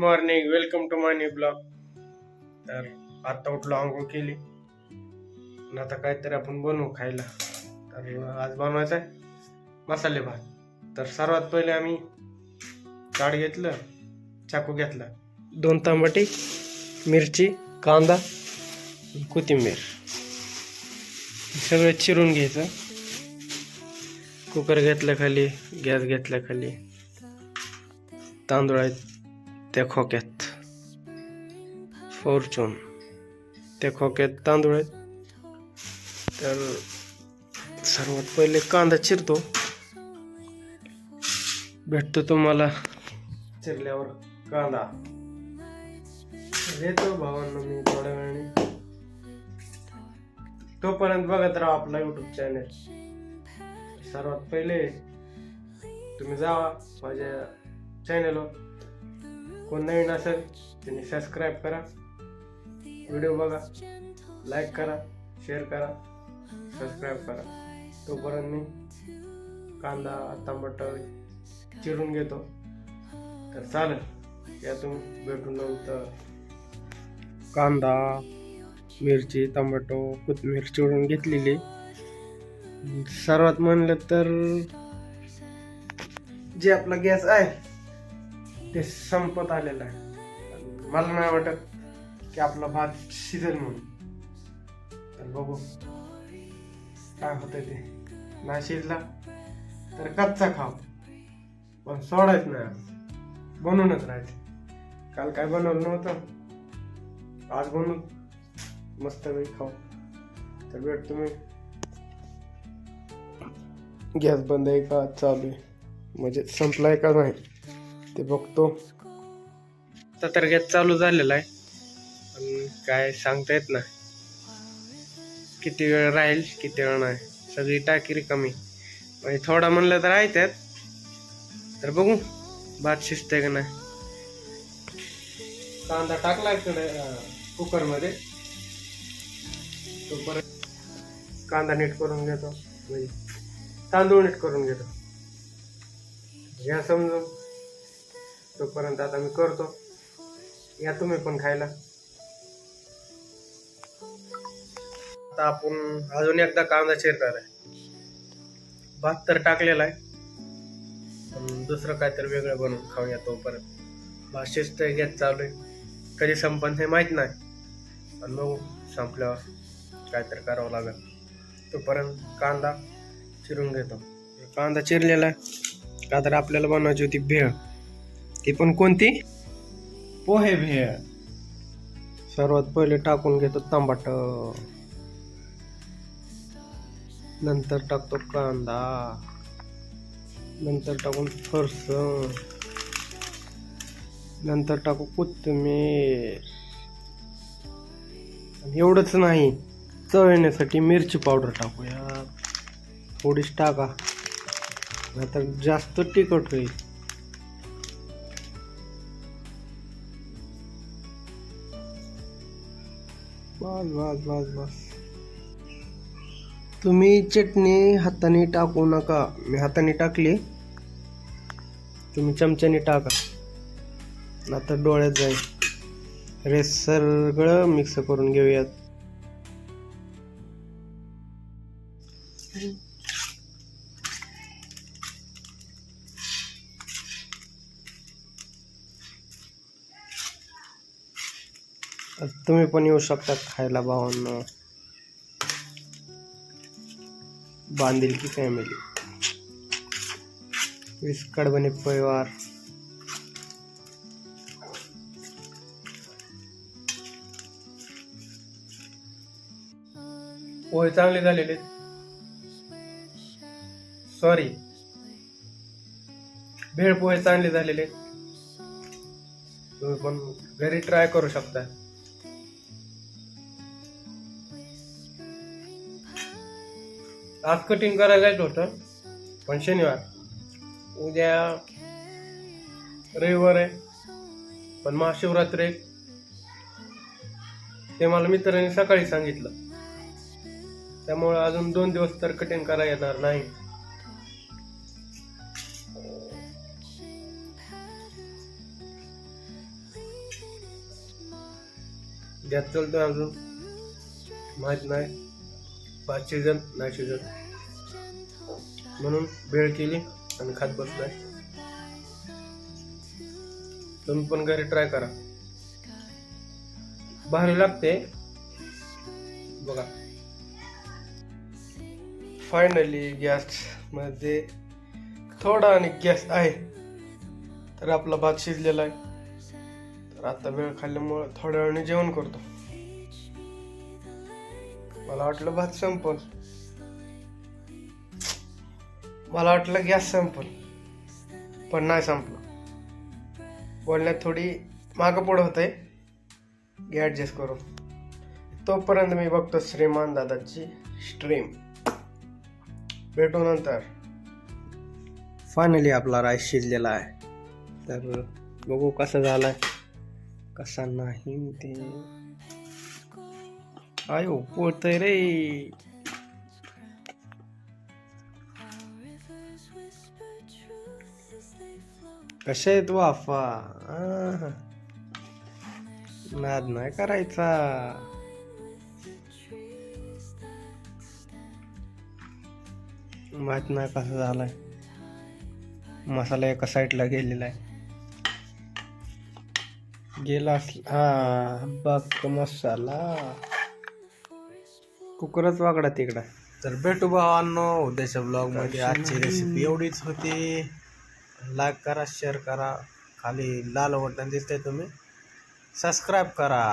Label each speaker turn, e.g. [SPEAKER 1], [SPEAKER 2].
[SPEAKER 1] Morning, welcome to my new blog. तर आता उठलो, आंघोळ केली आणि आता काहीतरी आपण बनवू खायला. तर आज बनवायचं आहे मसाले भात. तर सर्वात पहिले आम्ही ताट घेतलं, चाकू घेतला, 2 टमाटे, मिरची, कांदा, कोथिंबीर सगळं चिरून घ्यायचं. कुकर घेतला खाली, गॅस घेतला खाली, तांदूळ आहेत त्या खोक्यात, फॉर्च्यून त्या खोक्यात तांदूळ आहेत. तर सर्वात पहिले कांदा चिरतो, भेटतो तुम्हाला चिरल्यावर कांदा घेतो भावांना मी थोड्या वेळाने. तोपर्यंत बघत राहा आपला YouTube चॅनल. सर्वात पहिले तुम्ही जावा माझ्या चॅनलवर, कोण नवीन असेल त्यांनी सबस्क्राईब करा, व्हिडिओ बघा, लाईक करा, शेअर करा, सबस्क्राईब करा. तोपर्यंत मी कांदा टमाटर चिरून घेतो. तर चालेल, यातून भेटून नंतर कांदा, मिरची, टमाटो, कोथिंबीर चिरून घेतलेली. सर्वात म्हणलं तर जे आपला गॅस आहे ते संपत आलेला आहे. मला नाही वाटत की आपला भात शिजेल म्हणून. तर बघू काय होतंय ते. नाही शिजला तर कच्चा खाऊ, पण सोडायच नाही, आज बनवूनच राहायचं. काल काय बनवलं नव्हतं, आज बनवून मस्त वेळ खाऊ. तर भेट तुम्ही, गॅस बंद आहे का चालू आहे, म्हणजे संपलाय का नाही ते बघतो. आता तर गॅस चालू झालेला आहे, पण काय सांगता येत नाही किती वेळ राहील किती वेळ नाही. सगळी टाकी रिकामी, म्हणजे थोडा म्हणलं तर आहे त्यात. तर बघू भात शिजते का नाही. कांदा टाकला कुकर मध्ये, तोपर्यंत कांदा नीट करून घेतो, म्हणजे तांदूळ नीट करून घेतो, घ्या समजून. तोपर्यंत आता मी करतो, या तुम्ही पण खायला. आता आपण अजून एकदा कांदा चिरणार आहे. भात तर टाकलेला आहे, पण दुसरं काहीतरी वेगळं बनवून खाऊया. तोपर्यंत भात शिजतोय, गॅस चालू आहे. कधी संपन हे माहित नाही, पण बघू संपल्यावर काहीतरी करावं लागेल. तोपर्यंत कांदा चिरून घेतो. कांदा चिरलेला आहे. का तर आपल्याला बनवायची होती भेळ, ती पण कोणती, पोहे भेळ. सर्वात पहिले टाकून घेतो टमाट, नंतर टाकतो कांदा, नंतर टाकून फरसण, नंतर टाकू कोथिंबीर. एवढंच नाही, चव येण्यासाठी मिरची पावडर टाकूया, थोडीच टाका, नाहीतर जास्त तिखट होईल. बस बस बस बस. तुम्ही चटणी हाताने टाकू नका, मी हाताने टाकली, तुम्ही चमच्याने टाका, नाहीतर डोळ्यात जाईल. हे सगळं मिक्स करून घेऊयात. तुम्ही पण येऊ शकता खायला भावांनो, बांधील की फॅमिली, विस्कड बने परिवार. पोहे चांगले झालेले, सॉरी, भेळ पोहे चांगले झालेले. तुम्ही पण घरी ट्राय करू शकता. आज कटिंग करायला जायचं होतं, पण शनिवार, उद्या रविवार आहे, पण महाशिवरात्री, ते मला मित्रांनी सकाळी सांगितलं. त्यामुळे अजून 2 दिवस तर कटिंग करायला येणार नाही. गॅस चालतोय अजून माहित नाही भात शिजन नाही शिजन म्हणून वेळ केली आणि खात बसलोय. तुम्ही पण घरी ट्राय करा, भारी लागते बघा. फायनली गॅस मध्ये थोडा आणि गॅस आहे तर आपला भात शिजलेला आहे. तर आता वेळ खाल्ल्यामुळे थोड्या वेळाने जेवण करतो. मला वाटलं भात संपल, मला वाटलं गॅस संपल, पण नाही संपलं. बोलण्यात थोडी मागं पुढं होतंय, ऍडजस्ट करू. तोपर्यंत मी बघतो श्रीमान दादाची स्ट्रीम. भेटू नंतर. फायनली आपला राईस शिजलेला आहे, तर बघू कसा झालाय कसा नाही ते. आयो पोळतय रे. कशा आहेत वाफा. नाद नाही करायचा. माहित नाही कसा झालाय. मसाला एका साईडला गेलेला आहे. गेला हा बघ मसाला कुकरच वागडा तिकडा.
[SPEAKER 2] तर भेटू भावांनो उद्याच्या ब्लॉग मध्ये. आजची रेसिपी एवढीच होती. लाईक करा, शेअर करा, खाली लाल बटन दिसतंय तुम्ही सबस्क्राईब करा.